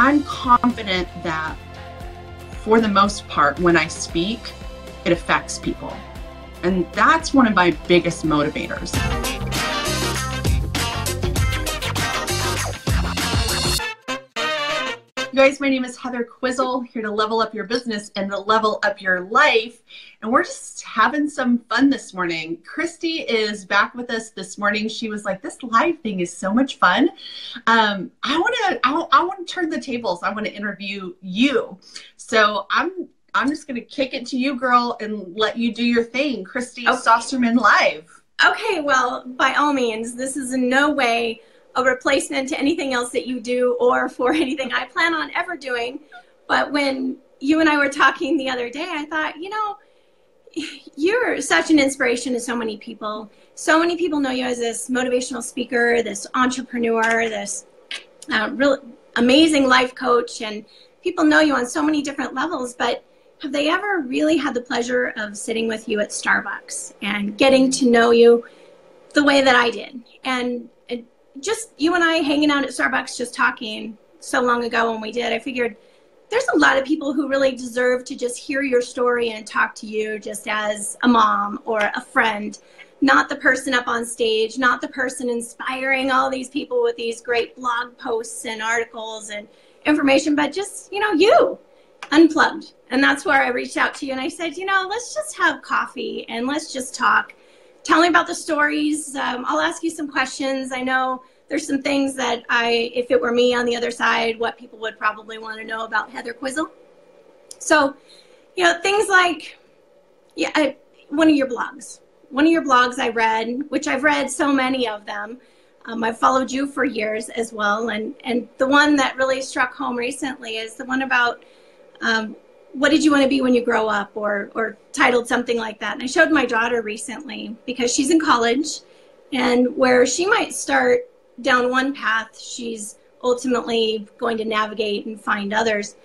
I'm confident that for the most part, when I speak, it affects people. And that's one of my biggest motivators. You guys, my name is Heather Quisel, here to level up your business and to level up your life. And we're just having some fun this morning. Kristi is back with us this morning. She was like, this live thing is so much fun. I want to turn the tables. I want to interview you. So I'm just going to kick it to you, girl, and let you do your thing. Kristi Saucerman live. Okay, well, by all means, this is in no way a replacement to anything else that you do or for anything I plan on ever doing. But when you and I were talking the other day, I thought, you know, you're such an inspiration to so many people. So many people know you as this motivational speaker, this entrepreneur, this real amazing life coach, and people know you on so many different levels. But have they ever really had the pleasure of sitting with you at Starbucks and getting to know you the way that I did? And just you and I hanging out at Starbucks, just talking so long ago when we did, I figured there's a lot of people who really deserve to just hear your story and talk to you just as a mom or a friend, not the person up on stage, not the person inspiring all these people with these great blog posts and articles and information, but just, you know, you, unplugged. And that's where I reached out to you and I said, you know, let's just have coffee and let's just talk. Tell me about the stories. I'll ask you some questions. I know there's some things that if it were me on the other side, what people would probably want to know about Heather Quisel. So, you know, things like, one of your blogs I read, which I've read so many of them. I've followed you for years as well. And the one that really struck home recently is the one about, what did you want to be when you grow up, or titled something like that. And I showed my daughter recently because she's in college, and where she might start down one path, she's ultimately going to navigate and find others.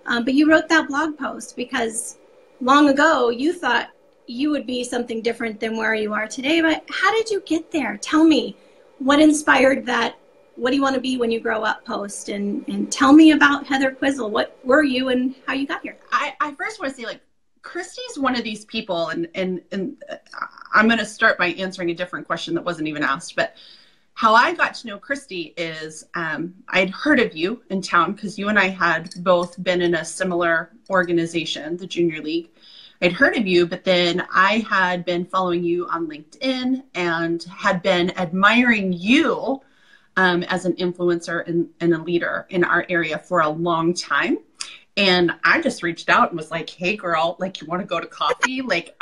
But you wrote that blog post because long ago you thought you would be something different than where you are today. But how did you get there? Tell me what inspired that. What do you want to be when you grow up post, and tell me about Heather Quisel. What were you and how you got here? I first want to say, like, Kristi's one of these people, and I'm going to start by answering a different question that wasn't even asked, but how I got to know Kristi is I'd heard of you in town because you and I had both been in a similar organization, the Junior League. I'd heard of you, but then I had been following you on LinkedIn and had been admiring you as an influencer and a leader in our area for a long time. And I just reached out and was like, hey girl, like, you want to go to coffee? Like,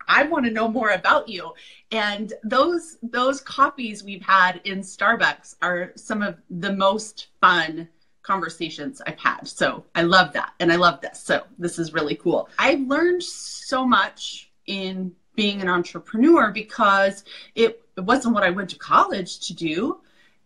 I want to know more about you. And those coffees we've had in Starbucks are some of the most fun conversations I've had. So I love that. And I love this. So this is really cool. I've learned so much in being an entrepreneur because it wasn't what I went to college to do.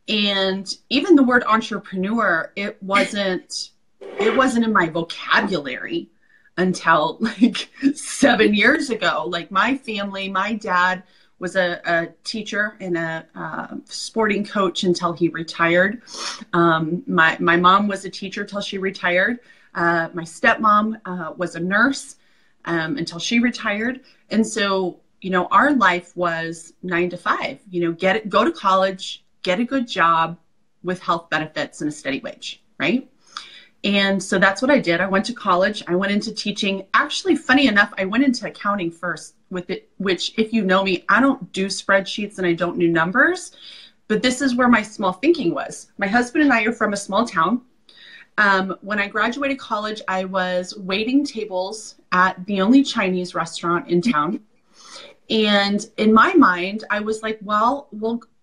And even the word entrepreneur, it wasn't in my vocabulary until like 7 years ago. Like, my family, my dad was a teacher and a sporting coach until he retired. My mom was a teacher till she retired. My stepmom was a nurse until she retired. And so, you know, our life was 9 to 5, you know, go to college, get a good job with health benefits and a steady wage, right? And so that's what I did. I went to college. I went into teaching. Actually, funny enough, I went into accounting first with it, which, if you know me, I don't do spreadsheets and I don't do numbers, but this is where my small thinking was. My husband and I are from a small town. When I graduated college, I was waiting tables at the only Chinese restaurant in town. And in my mind, I was like, well,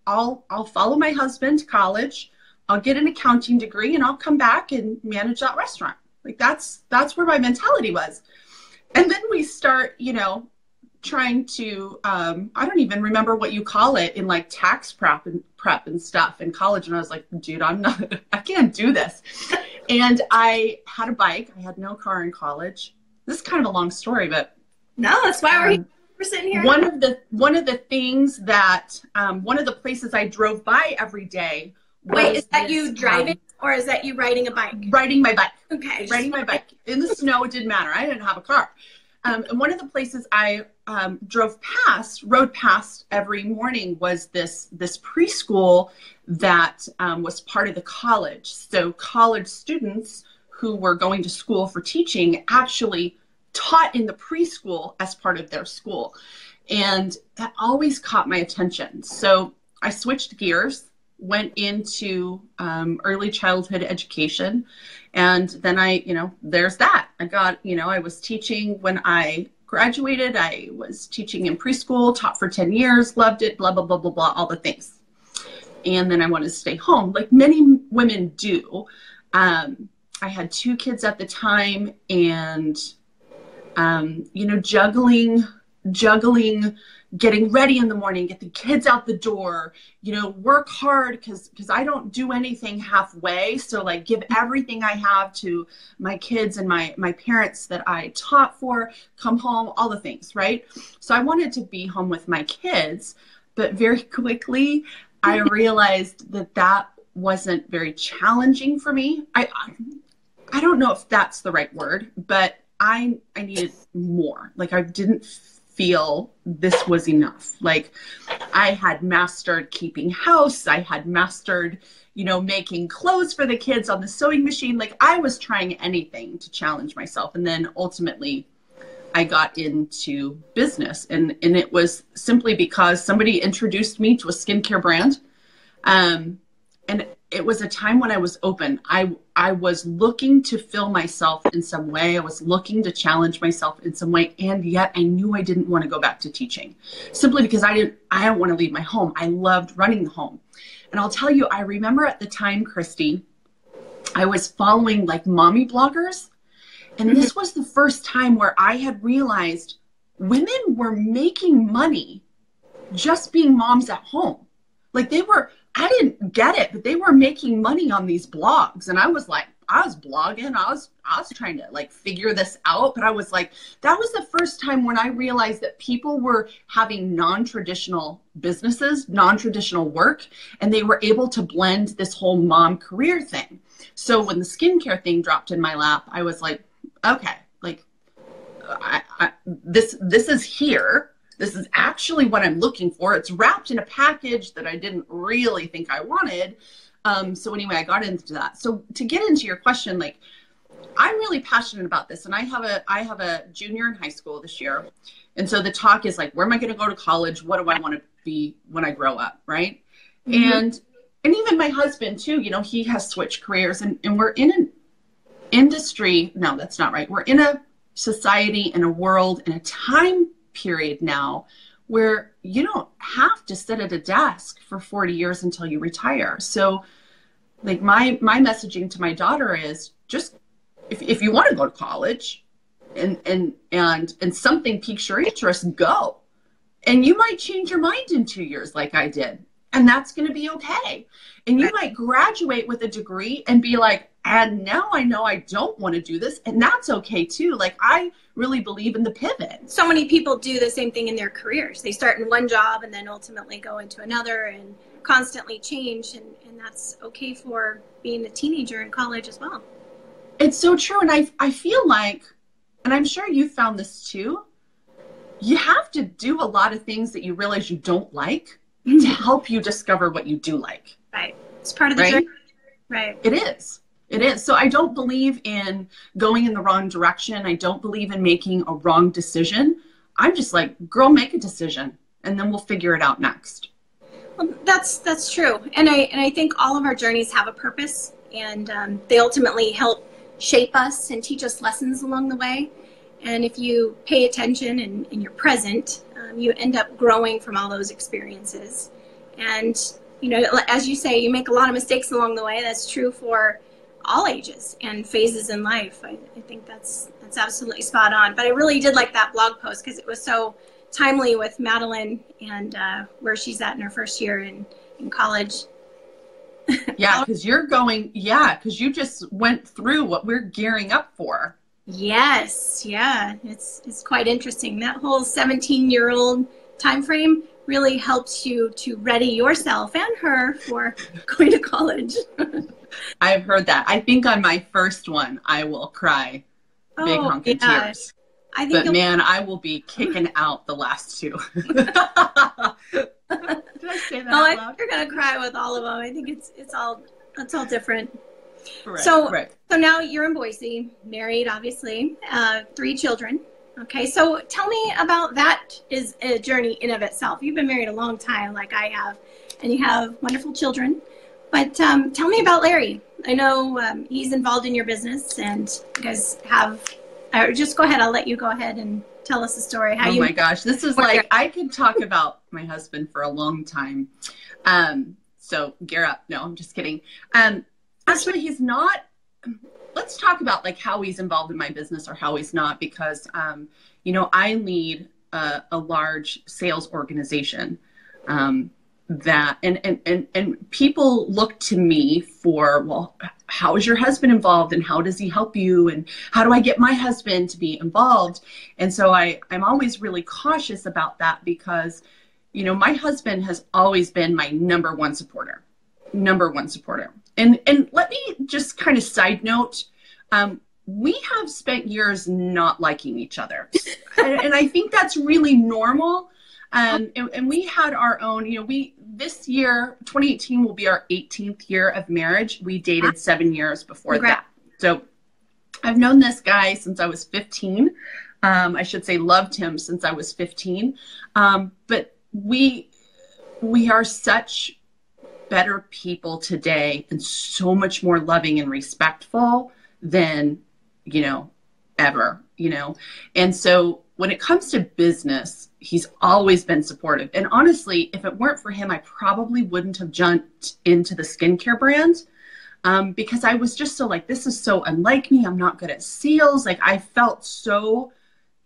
I'll follow my husband to college. I'll get an accounting degree and I'll come back and manage that restaurant. Like, that's where my mentality was. And then we start, you know, trying to, I don't even remember what you call it in like tax prep and stuff in college. And I was like, dude, I can't do this. And I had a bike. I had no car in college. This is kind of a long story, but no, that's why we're sitting here. One of the things that, one of the places I drove by every day. Wait, is that you driving Or is that you riding a bike? Riding my bike. Okay. Riding my bike. In the snow, it didn't matter. I didn't have a car. And one of the places I rode past every morning was this preschool that was part of the college. So college students who were going to school for teaching actually taught in the preschool as part of their school. And that always caught my attention. So I switched gears, went into early childhood education. And then there's that. I was teaching when I graduated. I was teaching in preschool, taught for 10 years, loved it, blah, blah, blah, blah, blah, all the things. And then I wanted to stay home, like many women do. I had 2 kids at the time, and, juggling, getting ready in the morning, get the kids out the door, work hard because I don't do anything halfway. So like give everything I have to my kids and my parents that I taught for, come home, all the things, right? So I wanted to be home with my kids, but very quickly I realized that wasn't very challenging for me. I don't know if that's the right word, but I needed more. Like I didn't feel this was enough. Like I had mastered keeping house. I had mastered, making clothes for the kids on the sewing machine. Like I was trying anything to challenge myself. And then ultimately I got into business, and it was simply because somebody introduced me to a skincare brand. And it was a time when I was open. I was looking to fill myself in some way. I was looking to challenge myself in some way. And yet I knew I didn't want to go back to teaching, simply because I don't want to leave my home. I loved running the home. And I'll tell you, I remember at the time, Kristi, I was following like mommy bloggers. And this was the first time where I had realized women were making money just being moms at home. Like I didn't get it, but they were making money on these blogs. And I was like, I was blogging. I was trying to like figure this out. But I was like, that was the first time when I realized that people were having non-traditional businesses, non-traditional work, and they were able to blend this whole mom career thing. So when the skincare thing dropped in my lap, I was like, okay, like this is here. This is actually what I'm looking for. It's wrapped in a package that I didn't really think I wanted. So anyway, I got into that. So to get into your question, like I'm really passionate about this, and I have a junior in high school this year. And so the talk is like, where am I going to go to college? What do I want to be when I grow up? Right. Mm-hmm. And even my husband too, he has switched careers, and we're in an industry. No, that's not right. We're in a society, in a world, in a time period now where you don't have to sit at a desk for 40 years until you retire. So like my messaging to my daughter is just, if you want to go to college and something piques your interest, go. And you might change your mind in 2 years like I did. And that's going to be okay. And you might graduate with a degree and be like, and now I know I don't want to do this. And that's okay too. Like I really believe in the pivot. So many people do the same thing in their careers. They start in one job and then ultimately go into another and constantly change. And that's okay for being a teenager in college as well. It's so true. And I feel like, and I'm sure you found this too, you have to do a lot of things that you realize you don't like to help you discover what you do like. Right. It's part of the journey. Right. It is. It is. So I don't believe in going in the wrong direction. I don't believe in making a wrong decision. I'm just like, girl, make a decision and then we'll figure it out next. Well, that's true. And I think all of our journeys have a purpose, and they ultimately help shape us and teach us lessons along the way. And if you pay attention and you're present, you end up growing from all those experiences. And, as you say, you make a lot of mistakes along the way. That's true for all ages and phases in life. I think that's absolutely spot on. But I really did like that blog post because it was so timely with Madeline and where she's at in her first year in college. Yeah, because you just went through what we're gearing up for. Yes, yeah, it's quite interesting. That whole 17-year-old time frame really helps you to ready yourself and her for going to college. I've heard that. I think on my first one, I will cry big hunk of tears. I think but man, I will be kicking out the last two. Did I say that out loud? You're gonna cry with all of them. I think it's all different. Right, so now you're in Boise, married, obviously, 3 children. Okay, so tell me about that. Is a journey in of itself. You've been married a long time, like I have, and you have wonderful children. But tell me about Larry. I know he's involved in your business, and you guys have. Just go ahead. I'll let you go ahead and tell us the story. Oh my gosh, this is like I could talk about my husband for a long time. So gear up. No, I'm just kidding. Actually, he's not. Let's talk about like how he's involved in my business or how he's not, because you know, I lead a large sales organization that and people look to me for, well, how is your husband involved and how does he help you and how do I get my husband to be involved? And so I'm always really cautious about that because, you know, my husband has always been my number one supporter. And let me just kind of side note, we have spent years not liking each other. and I think that's really normal. And we had our own, you know, this year, 2018 will be our 18th year of marriage. We dated 7 years before that. So I've known this guy since I was 15. I should say loved him since I was 15. But we are such better people today and so much more loving and respectful than, you know, ever, you know. And so when it comes to business, he's always been supportive. And honestly, if it weren't for him, I probably wouldn't have jumped into the skincare brand because I was just so like, this is so unlike me. I'm not good at sales. Like I felt so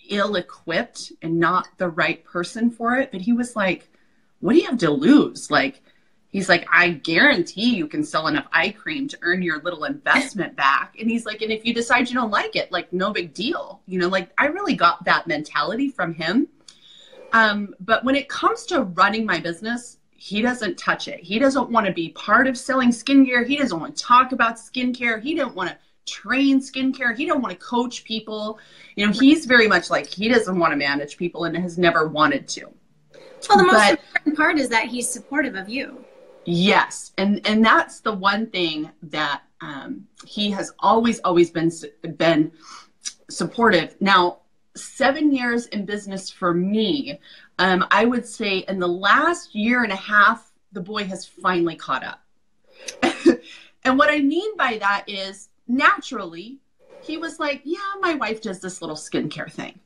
ill-equipped and not the right person for it. But he was like, what do you have to lose? Like, he's like, I guarantee you can sell enough eye cream to earn your little investment back. And he's like, and if you decide you don't like it, like no big deal. You know, like I really got that mentality from him. But when it comes to running my business, he doesn't touch it. He doesn't want to be part of selling skincare. He doesn't want to talk about skincare. He didn't want to train skincare. He don't want to coach people. You know, he's very much like, he doesn't want to manage people and has never wanted to. Well, the most important part is that he's supportive of you. Yes. And that's the one thing that he has always been supportive. Now, 7 years in business for me, I would say in the last year and a half, the boy has finally caught up. And what I mean by that is naturally, he was like, yeah, my wife does this little skincare thing.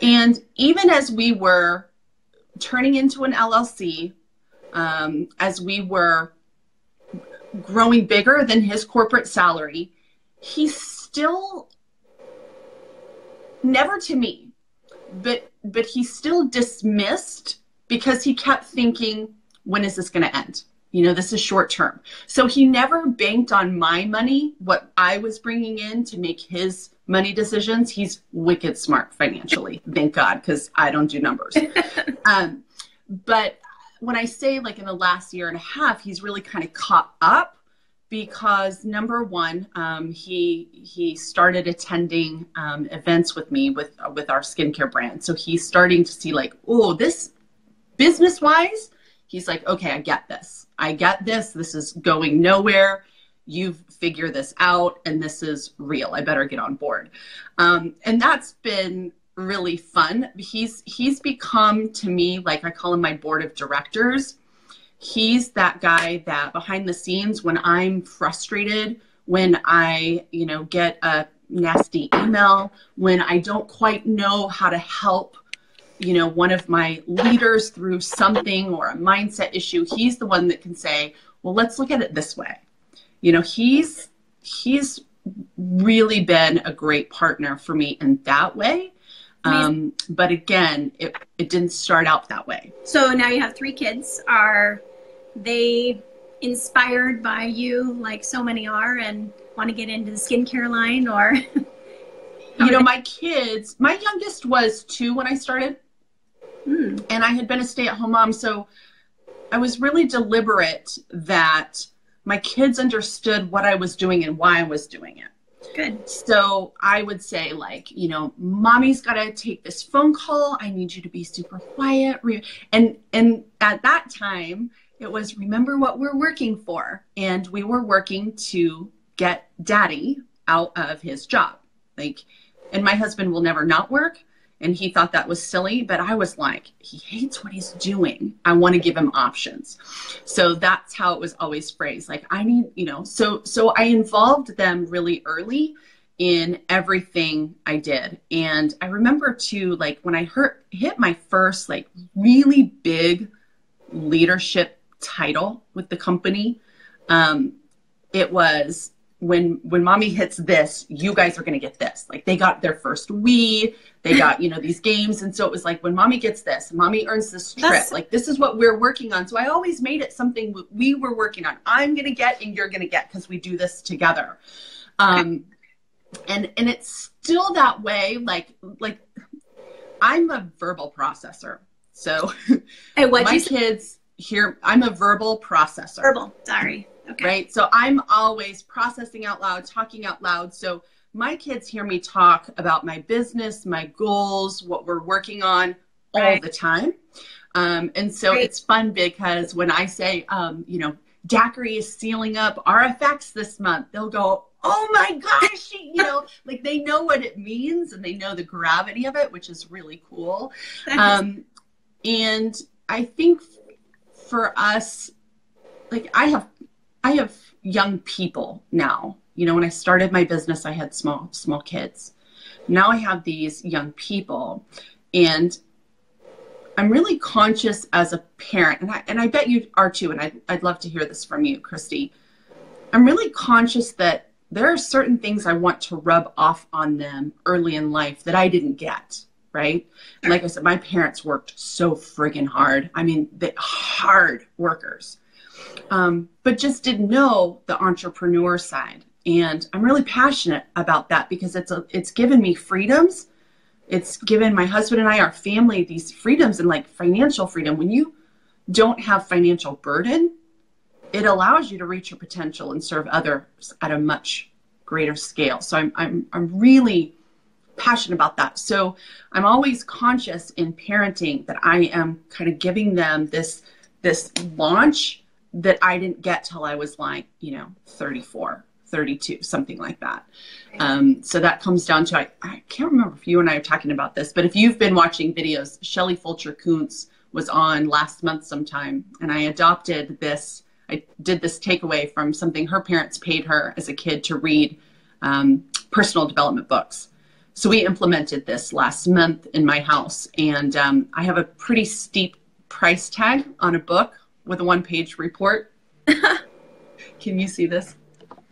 And even as we were turning into an LLC, as we were growing bigger than his corporate salary, he still, never to me, but he still dismissed because he kept thinking, when is this going to end? You know, this is short term. So he never banked on my money, what I was bringing in to make his money decisions. He's wicked smart financially, thank God, because I don't do numbers. But when I say like in the last year and a half, he's really kind of caught up because number one, he started attending events with me with our skincare brand. So he's starting to see like, oh, this business wise, he's like, okay, I get this. This is going nowhere. You've figured this out and this is real. I better get on board. And that's been really fun. He's become to me, like I call him my board of directors. He's that guy that behind the scenes, when I'm frustrated, when I, you know, get a nasty email, when I don't quite know how to help, you know, one of my leaders through something or a mindset issue, he's the one that can say, well, let's look at it this way. You know, he's really been a great partner for me in that way. But again, it didn't start out that way. So now you have 3 kids. Are they inspired by you like so many are and want to get into the skincare line or? You know, my kids, my youngest was 2 when I started. And I had been a stay-at-home mom, so I was really deliberate that my kids understood what I was doing and why I was doing it. Good. So I would say, like, you know, mommy's got to take this phone call. I need you to be super quiet. And at that time, it was, remember what we're working for. And we were working to get daddy out of his job. Like, and my husband will never not work. And he thought that was silly, but I was like, he hates what he's doing. I want to give him options. So that's how it was always phrased. Like, I need, you know, so I involved them really early in everything I did. And I remember too, like when I hit my first like really big leadership title with the company, it was, when mommy hits this, you guys are going to get this. Like, they got their first Wii, they got, you know, these games. And so it was like, when mommy gets this, mommy earns this trip, like, this is what we're working on. So I always made it something we were working on. I'm going to get, and you're going to get, because we do this together. And it's still that way. Like I'm a verbal processor. So my kids hear, I'm a verbal processor. Verbal, sorry. Okay. Right. So I'm always processing out loud, talking out loud. So my kids hear me talk about my business, my goals, what we're working on all the time. And so it's fun because when I say, you know, Daiquiri is sealing up RFX this month, they'll go, oh my gosh, you know, like they know what it means and they know the gravity of it, which is really cool. And I think for us, like I have young people now. You know, when I started my business, I had small kids. Now I have these young people, and I'm really conscious as a parent, and I bet you are too, and I'd love to hear this from you, Kristi. I'm really conscious that there are certain things I want to rub off on them early in life that I didn't get, right? And like I said, my parents worked so friggin' hard. I mean, they're hard workers. But just didn't know the entrepreneur side. And I'm really passionate about that because it's given me freedoms. It's given my husband and I, our family, these freedoms and like financial freedom. When you don't have financial burden, it allows you to reach your potential and serve others at a much greater scale. So I'm really passionate about that. So I'm always conscious in parenting that I am kind of giving them this launch that I didn't get till I was like, you know, 34, 32, something like that. So that comes down to, I can't remember if you and I are talking about this, but if you've been watching videos, Shelley Fulcher Kuntz was on last month sometime, and I adopted this. I did this takeaway from something her parents paid her as a kid to read, personal development books. So we implemented this last month in my house, and I have a pretty steep price tag on a book with a one-page report. Can you see this?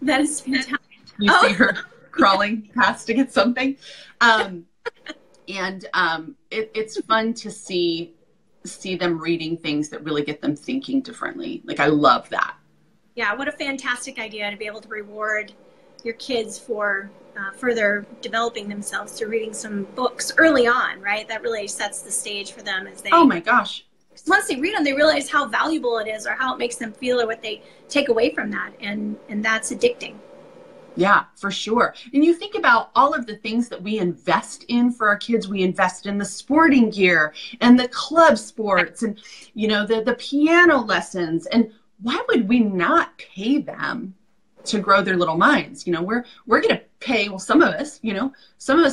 That is fantastic. You see her crawling past to get something. It's fun to see them reading things that really get them thinking differently. Like, I love that. Yeah, what a fantastic idea to be able to reward your kids for further developing themselves through reading some books early on, right? That really sets the stage for them as they... Oh my gosh. Once they read them, they realize how valuable it is or how it makes them feel or what they take away from that. And that's addicting. Yeah, for sure. And you think about all of the things that we invest in for our kids. We invest in the sporting gear and the club sports and, you know, the piano lessons. And why would we not pay them to grow their little minds? You know, we're going to pay, well, some of us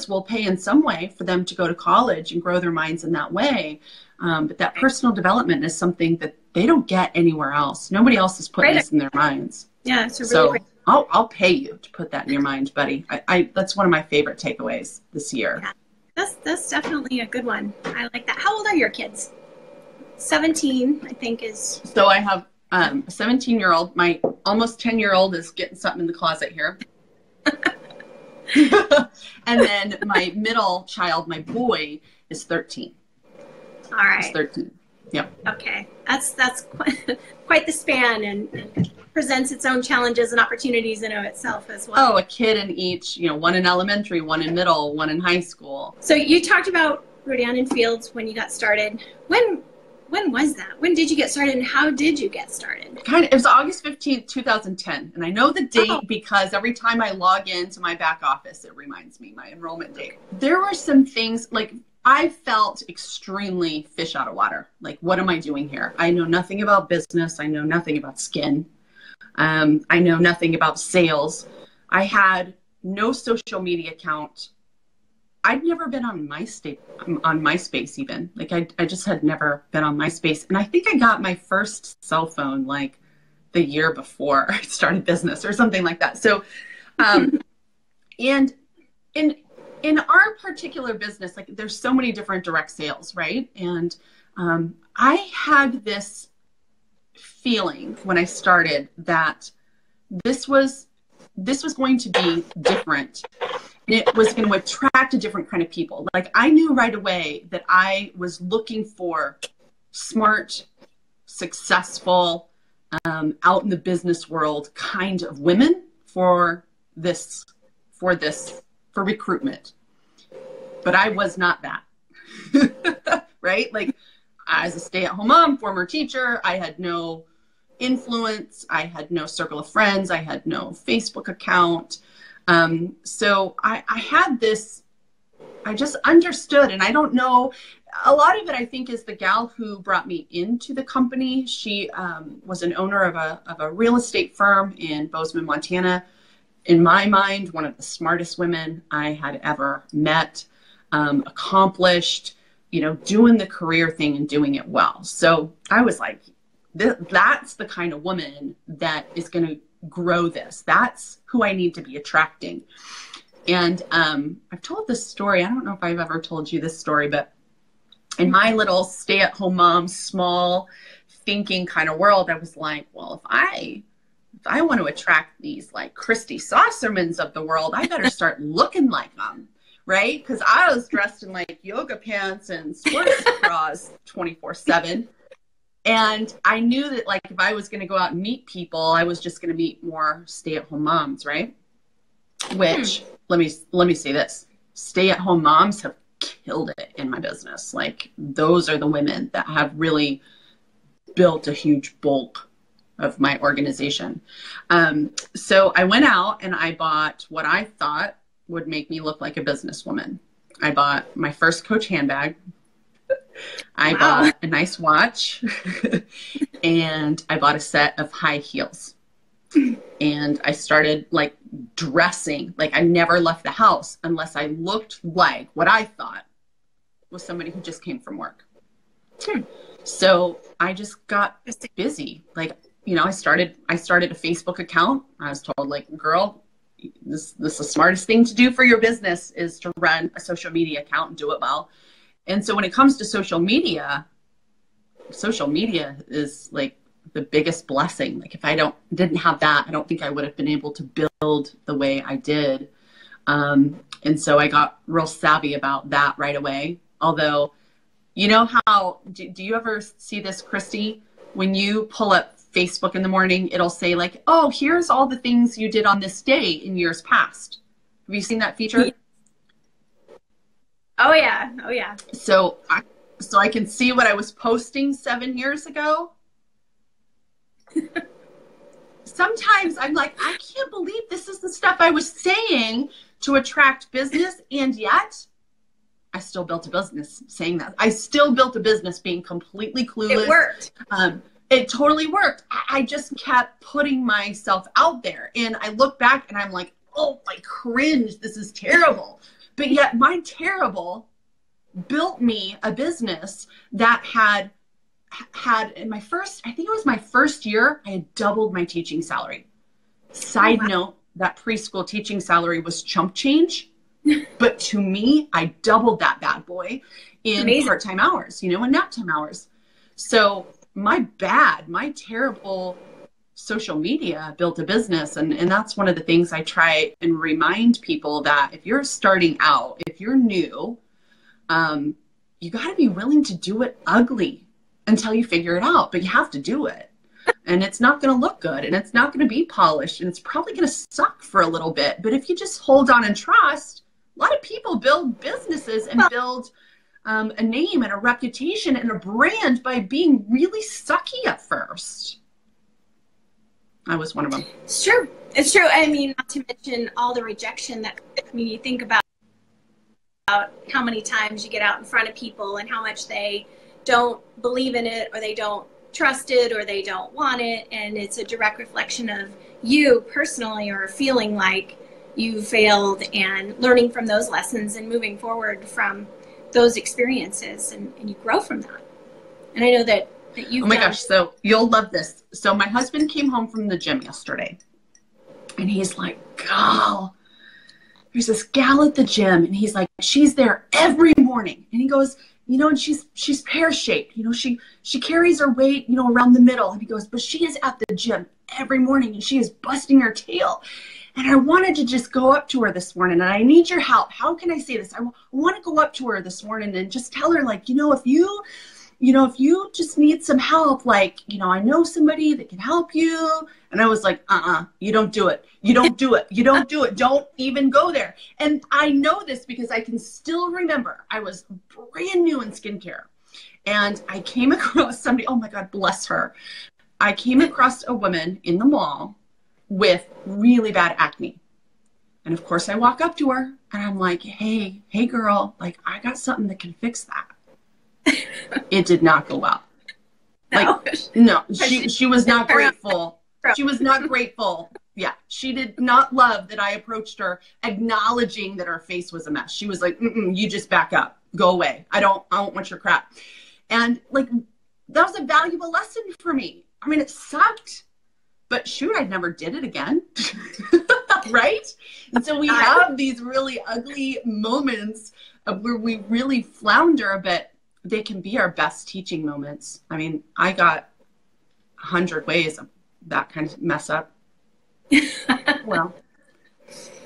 will pay in some way for them to go to college and grow their minds in that way. But that personal development is something that they don't get anywhere else. Nobody else is putting this in their minds. Yeah, it's a really so great. I'll pay you to put that in your mind, buddy. I that's one of my favorite takeaways this year. Yeah, that's definitely a good one. I like that. How old are your kids? 17, I think is. So I have a 17-year-old. My almost 10-year-old is getting something in the closet here. And then my middle child, my boy, is 13. All right. He's 13. Yeah. Okay. That's quite the span and presents its own challenges and opportunities in of itself as well. Oh, a kid in each, you know, one in elementary, one in middle, one in high school. So you talked about were down in Fields when you got started. When was that? When did you get started, and how did you get started? It was August 15th, 2010. And I know the date because every time I log into my back office, it reminds me my enrollment date. There were some things like I felt extremely fish out of water. Like, what am I doing here? I know nothing about business. I know nothing about skin. I know nothing about sales. I had no social media account. I'd never been on MySpace even. Like I just had never been on MySpace. And I think I got my first cell phone like the year before I started business or something like that. So, and in our particular business, like there's so many different direct sales, right? And I had this feeling when I started that this was going to be different. And it was going to attract a different kind of people. Like I knew right away that I was looking for smart, successful, out in the business world kind of women for recruitment. But I was not that, right? Like as a stay-at-home mom, former teacher, I had no influence. I had no circle of friends. I had no Facebook account. So I had this, I just understood, and I don't know, a lot of it I think is the gal who brought me into the company. She was an owner of a real estate firm in Bozeman, Montana. In my mind, one of the smartest women I had ever met, accomplished, doing the career thing and doing it well. So I was like, that's the kind of woman that is going to grow this. That's who I need to be attracting. And I've told this story. I don't know if I've ever told you this story, but in my little stay-at-home mom, small thinking kind of world, I was like, well, if I want to attract these like Kristi Saucermans of the world, I better start looking like them, right? Because I was dressed in like yoga pants and sports bras 24/7. And I knew that like if I was going to go out and meet people, I was just going to meet more stay-at-home moms, right? Which let me say this: stay-at-home moms have killed it in my business. Like those are the women that have really built a huge bulk of my organization. So I went out and I bought what I thought would make me look like a businesswoman. I bought my first Coach handbag. I bought a nice watch and I bought a set of high heels. And I started like dressing, like I never left the house unless I looked like what I thought was somebody who just came from work. So I just got busy. Like, I started a Facebook account. I was told like, girl, this is the smartest thing to do for your business is to run a social media account and do it well. And so when it comes to social media is like the biggest blessing. Like if I didn't have that, I don't think I would have been able to build the way I did. And so I got real savvy about that right away. Although, you know how, do you ever see this, Kristi? When you pull up Facebook in the morning, it'll say like, oh, here's all the things you did on this day in years past. Have you seen that feature? Oh yeah. Oh yeah. So I can see what I was posting 7 years ago. Sometimes I'm like, I can't believe this is the stuff I was saying to attract business. And yet I still built a business saying that. I still built a business being completely clueless. It worked. It totally worked. I just kept putting myself out there. And I look back and I'm like, oh, I cringe. This is terrible. But yet my terrible built me a business that had in my first, I think it was my first year, I had doubled my teaching salary. Side note, that preschool teaching salary was chump change. But to me, I doubled that bad boy in part-time hours, and nap-time hours. So my terrible social media built a business. And that's one of the things I try and remind people that if you're starting out, if you're new, you got to be willing to do it ugly until you figure it out. But you have to do it. And it's not going to look good and it's not going to be polished and it's probably going to suck for a little bit. But if you just hold on and trust, a lot of people build businesses and build a name and a reputation and a brand by being really sucky at first. I was one of them. It's true. It's true. I mean, not to mention all the rejection that, I mean, you think about how many times you get out in front of people and how much they don't believe in it, or they don't trust it, or they don't want it. And it's a direct reflection of you personally, or feeling like you failed, and learning from those lessons and moving forward from those experiences, and you grow from that. And I know that you. Oh my gosh. So you'll love this. So my husband came home from the gym yesterday and he's like, "Gal, there's this gal at the gym," and he's like, "She's there every morning." And he goes, "You know, and she's pear-shaped. You know, she carries her weight, you know, around the middle." And he goes, "But she is at the gym every morning and she is busting her tail. And I wanted to just go up to her this morning, and I need your help. How can I say this? I want to go up to her this morning and just tell her, like, if you just need some help, like, I know somebody that can help you." And I was like, you don't do it. You don't do it. You don't do it. Don't even go there. And I know this because I can still remember I was brand new in skincare. And I came across somebody, oh my God, bless her. I came across a woman in the mall with really bad acne. And of course I walk up to her and I'm like, hey girl, like, I got something that can fix that. It did not go well. No, she was not grateful. She was not grateful. Yeah. She did not love that I approached her acknowledging that her face was a mess. She was like, "You just back up, go away. I don't want your crap." And like, that was a valuable lesson for me. I mean, it sucked, but shoot, I never did it again. Right? And so we have these really ugly moments of where we really flounder, but they can be our best teaching moments. I mean, I got 100 ways of that kind of mess up. Well,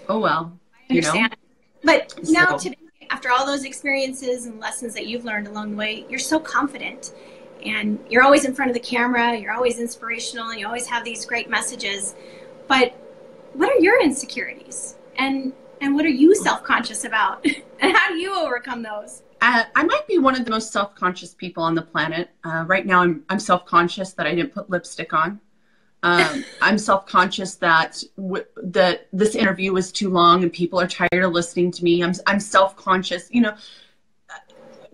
oh well. I understand. But now today, after all those experiences and lessons that you've learned along the way, you're so confident, and you're always in front of the camera. You're always inspirational, and you always have these great messages. But what are your insecurities, and what are you self-conscious about, and how do you overcome those? I might be one of the most self-conscious people on the planet. Right now, I'm self-conscious that I didn't put lipstick on. I'm self-conscious that this interview was too long and people are tired of listening to me. I'm self-conscious.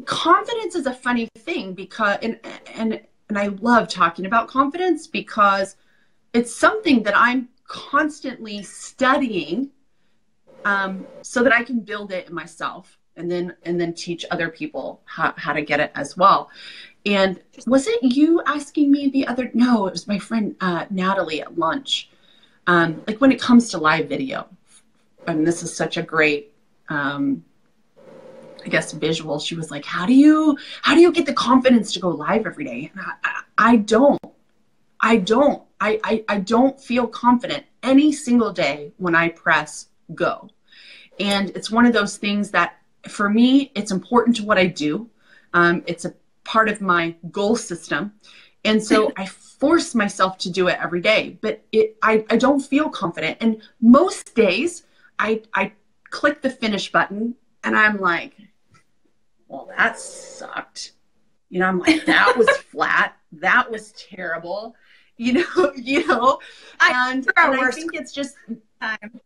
Confidence is a funny thing because, and I love talking about confidence because it's something that I'm constantly studying, so that I can build it in myself and then teach other people how to get it as well. And was it you asking me no, it was my friend Natalie at lunch. Like, when it comes to live video, I mean, this is such a great, I guess, visual. She was like, how do you get the confidence to go live every day? And I don't feel confident any single day when I press go. And it's one of those things that, for me, it's important to what I do. It's a part of my goal system. And so I force myself to do it every day, but I don't feel confident. And most days I click the finish button and I'm like, well, that sucked. I'm like, that was flat. That was terrible. And I think it's just time.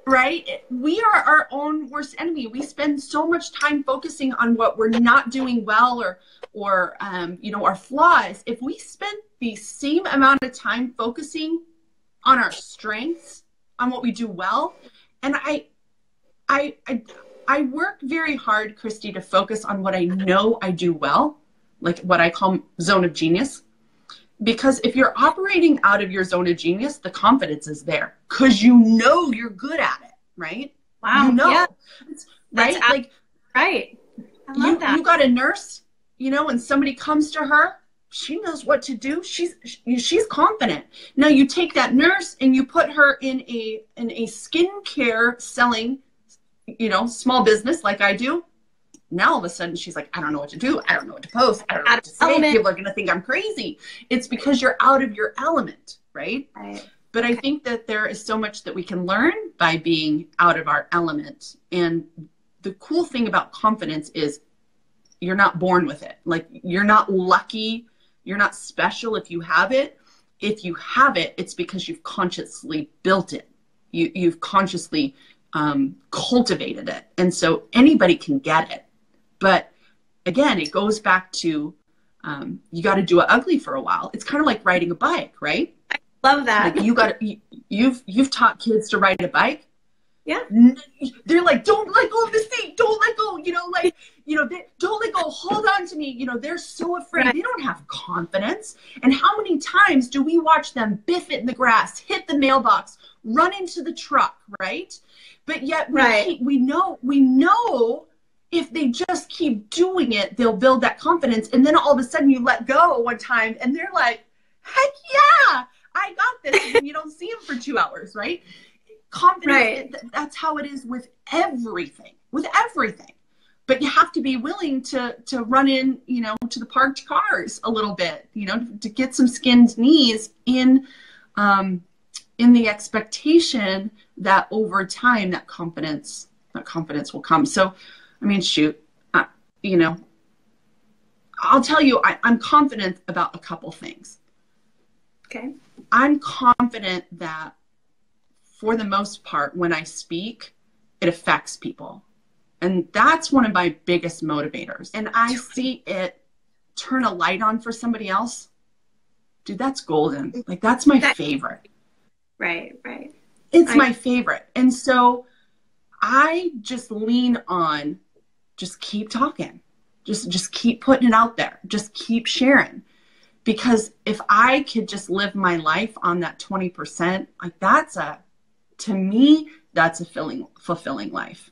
Right? We are our own worst enemy. We spend so much time focusing on what we're not doing well or our flaws. If we spend the same amount of time focusing on our strengths, on what we do well, and I work very hard, Kristi, to focus on what I know I do well, like what I call zone of genius. Because if you're operating out of your zone of genius, the confidence is there because you're good at it, right? Wow. Yeah. Right? Right. I love that. You got a nurse, when somebody comes to her, she knows what to do. She's confident. Now you take that nurse and you put her in a skincare selling, small business like I do. Now all of a sudden she's like, I don't know what to do. I don't know what to post. I don't know what to say. People are going to think I'm crazy. It's because you're out of your element, right? Right. But I think that there is so much that we can learn by being out of our element. And the cool thing about confidence is you're not born with it. Like, you're not lucky. You're not special if you have it. If you have it, it's because you've consciously built it. You've consciously cultivated it. And so anybody can get it. But again, it goes back to, you got to do it ugly for a while. It's kind of like riding a bike, right? I love that. Like you've taught kids to ride a bike. Yeah. They're like, don't let go of the seat. Don't let go. Don't let go. Hold on to me. They're so afraid. Right. They don't have confidence. And how many times do we watch them biff it in the grass, hit the mailbox, run into the truck, right? But yet we know if they just keep doing it, they'll build that confidence. And then all of a sudden you let go one time and they're like, heck yeah, I got this. And you don't see them for 2 hours, right? Confidence, that's how it is with everything, But you have to be willing to run in, to the parked cars a little bit, to get some skinned knees in the expectation that over time that confidence will come. So, I mean, shoot, I'll tell you, I'm confident about a couple things. Okay. I'm confident that for the most part, when I speak, it affects people. And that's one of my biggest motivators. And I see it turn a light on for somebody else. Dude, that's golden. Like, that's my favorite. Right. It's my favorite. And so I just lean on, just keep talking. Just keep putting it out there. Just keep sharing. Because if I could just live my life on that 20%, like to me, that's a fulfilling life.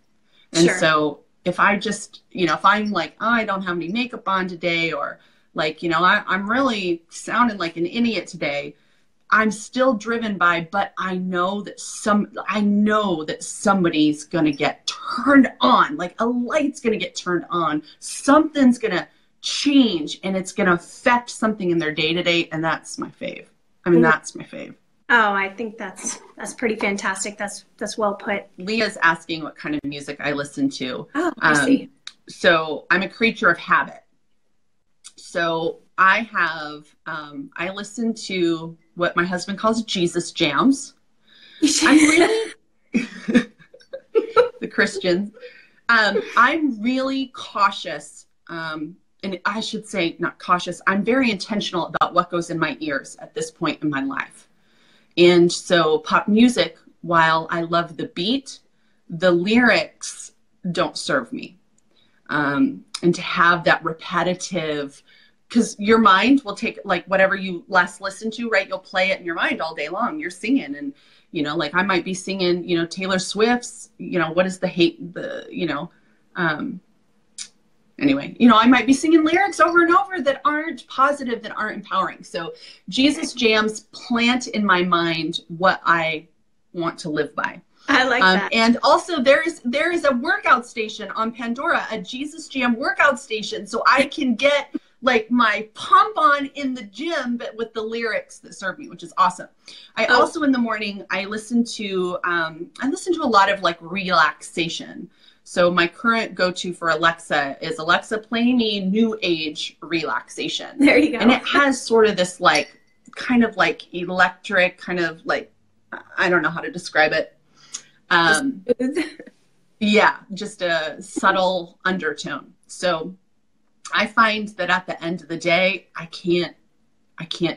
And so if I just, if I'm like, oh, I don't have any makeup on today, or like, I'm really sounding like an idiot today, I'm still driven by, but I know that somebody's going to get turned on, like a light's going to get turned on. Something's going to change and it's going to affect something in their day-to-day. And that's my fave. I mean, that's my fave. Oh, I think that's pretty fantastic. That's well put. Leah's asking what kind of music I listen to. Oh, I see. So I'm a creature of habit. So I listen to what my husband calls Jesus jams. I'm really the Christians. I'm really cautious. And I should say not cautious. I'm very intentional about what goes in my ears at this point in my life. And so pop music, while I love the beat, the lyrics don't serve me. And to have that repetitive, because your mind will take like whatever you last listened to, right? You'll play it in your mind all day long. You're singing and, like I might be singing, Taylor Swift's, what is anyway, I might be singing lyrics over and over that aren't positive, that aren't empowering. So Jesus jams plant in my mind what I want to live by. I like that. And also there is a workout station on Pandora, a Jesus Jam workout station. So I can get like my pump on in the gym, but with the lyrics that serve me, which is awesome. I also in the morning, I listen to a lot of like relaxation. So my current go-to for Alexa is, Alexa, play me New Age relaxation. There you go. And it has sort of this like, kind of like electric, kind of like, I don't know how to describe it. Yeah, just a subtle undertone. So I find that at the end of the day, I can't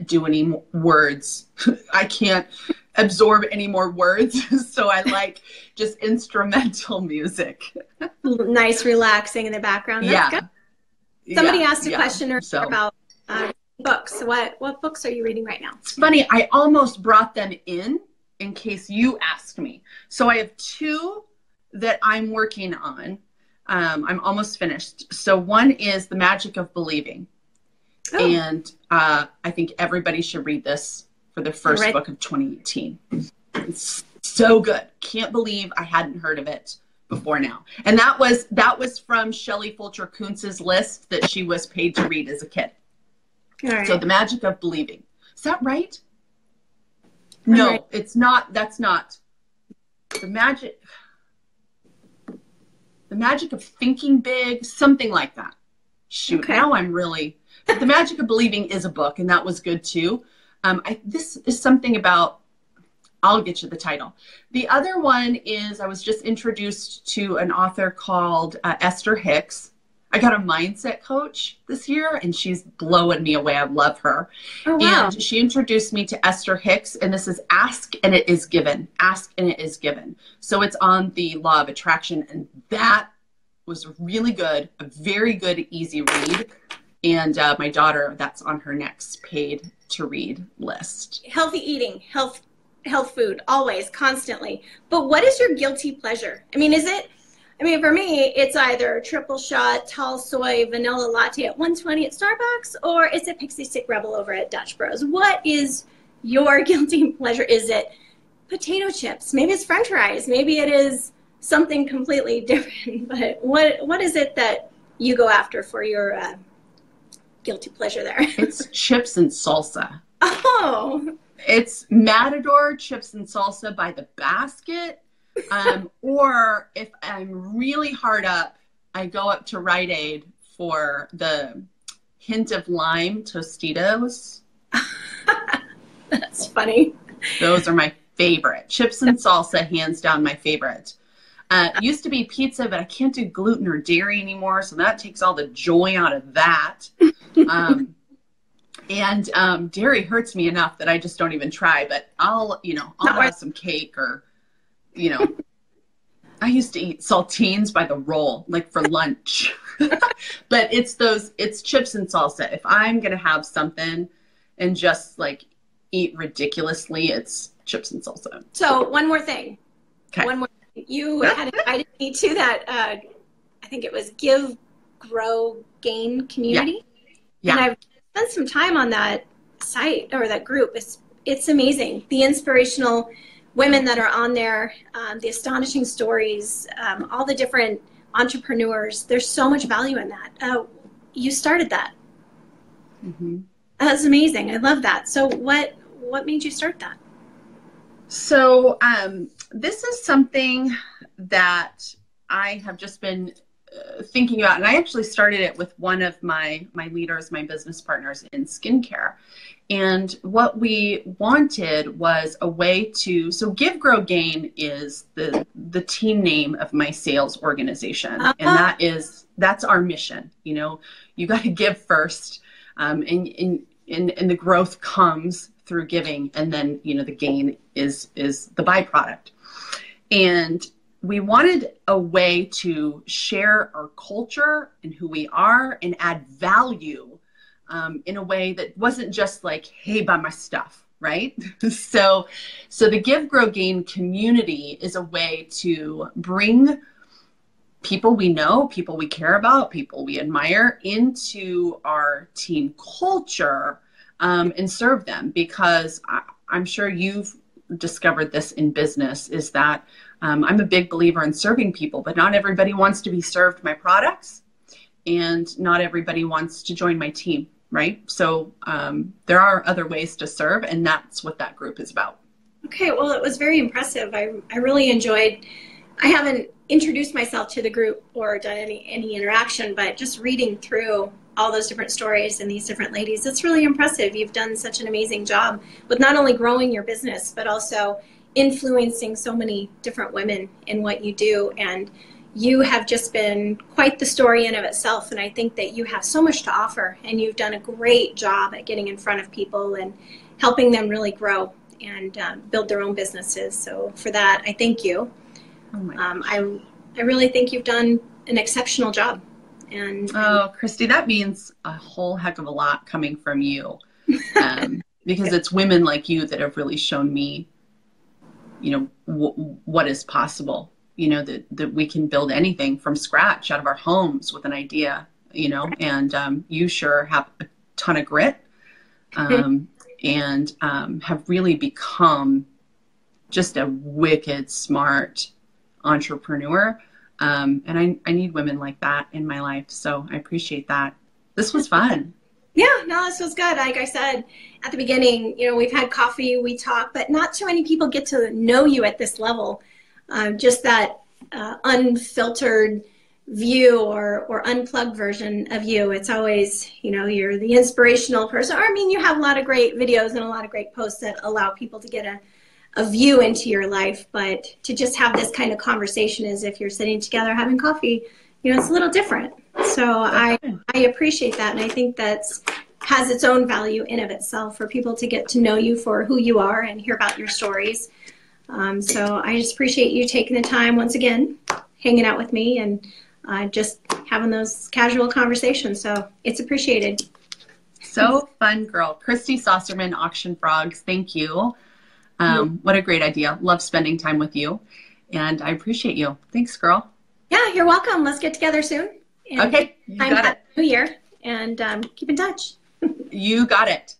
do any words. I can't absorb any more words. So I like just instrumental music. Nice, relaxing in the background. That's good. Somebody asked a question about books. What books are you reading right now? It's funny. I almost brought them in case you asked me. So I have 2 that I'm working on. I'm almost finished. So one is The Magic of Believing. Oh. And I think everybody should read this for the first book of 2018. It's so good. Can't believe I hadn't heard of it before now. And that was from Shelley Fulcher Kuntz's list that she was paid to read as a kid. All right. So The Magic of Believing. Is that right? No, right. It's not. That's not. The Magic of Thinking Big, something like that. shoot, Okay. now I'm really, but The Magic of Believing is a book, and that was good too. This is something about, I'll get you the title. The other one is, I was just introduced to an author called Esther Hicks. I got a mindset coach this year, and she's blowing me away. I love her. Oh, wow. And she introduced me to Esther Hicks, and this is Ask and It Is Given. Ask and It Is Given. So it's on the law of attraction, and that was really good, a very good, easy read. And my daughter, that's on her next paid to read list. Healthy eating, health food, always, constantly. But what is your guilty pleasure? I mean, for me, it's either triple shot, tall soy, vanilla latte at 120 at Starbucks, or it's a Pixie Stick Rebel over at Dutch Bros. What is your guilty pleasure? Is it potato chips? Maybe it's French fries. Maybe it is something completely different. But what is it that you go after for your guilty pleasure there? It's chips and salsa. Oh. It's Matador chips and salsa by the basket. Or if I'm really hard up, I go up to Rite Aid for the hint of lime Tostitos. That's funny. Those are my favorite. Chips and salsa, hands down, my favorite. It used to be pizza, but I can't do gluten or dairy anymore, so that takes all the joy out of that. And dairy hurts me enough that I just don't even try, but I'll have some cake or, I used to eat saltines by the roll, like for lunch. But it's chips and salsa. If I'm going to have something and just like eat ridiculously, it's chips and salsa. So one more thing. Okay. One more thing. You had invited me to that, I think it was Give, Grow, Gain community. Yeah. And I've spent some time on that site or that group. It's amazing. The inspirational women that are on there, the astonishing stories, all the different entrepreneurs. There's so much value in that. You started that. Mm-hmm. That's amazing. I love that. So what made you start that? So this is something that I have just been thinking about, and I actually started it with one of my leaders, my business partners in skincare. And what we wanted was a way to, so Give, Grow, Gain is the team name of my sales organization. And that's our mission. You got to give first, and the growth comes through giving. And then, the gain is the byproduct. And we wanted a way to share our culture and who we are and add value in a way that wasn't just like, hey, buy my stuff, right? So the Give, Grow, Gain community is a way to bring people we know, people we care about, people we admire into our team culture and serve them. Because I'm sure you've discovered this in business, is that I'm a big believer in serving people, but not everybody wants to be served my products, and not everybody wants to join my team, right? So there are other ways to serve, and that's what that group is about. Okay, well, it was very impressive. I really enjoyed, I haven't introduced myself to the group or done any interaction, but just reading through all those different stories and these different ladies, it's really impressive. You've done such an amazing job with not only growing your business, but also influencing so many different women in what you do. And you have just been quite the story in of itself. And I think that you have so much to offer, and you've done a great job at getting in front of people and helping them really grow and build their own businesses. So for that, I thank you. Oh my gosh. I really think you've done an exceptional job. And oh, Kristi, that means a whole heck of a lot coming from you, because it's women like you that have really shown me, what is possible. That we can build anything from scratch out of our homes with an idea. And you sure have a ton of grit, and have really become just a wicked smart entrepreneur. And I need women like that in my life. So I appreciate that. This was fun. Yeah, no, this was good. Like I said at the beginning, we've had coffee, we talk, but not too many people get to know you at this level. Just that unfiltered, view or unplugged version of you. It's always, you know, you're the inspirational person. Or, I mean, you have a lot of great videos and a lot of great posts that allow people to get a view into your life, but to just have this kind of conversation as if you're sitting together having coffee, you know, it's a little different. So I appreciate that, and I think that's has its own value in of itself for people to get to know you for who you are and hear about your stories. So I just appreciate you taking the time once again, hanging out with me, and just having those casual conversations. So it's appreciated. So fun, girl. Kristi Saucerman, Auction Frogs, thank you. What a great idea. Love spending time with you, and I appreciate you. Thanks, girl. Yeah, you're welcome. Let's get together soon. And okay, you got it. New Year, and keep in touch. You got it.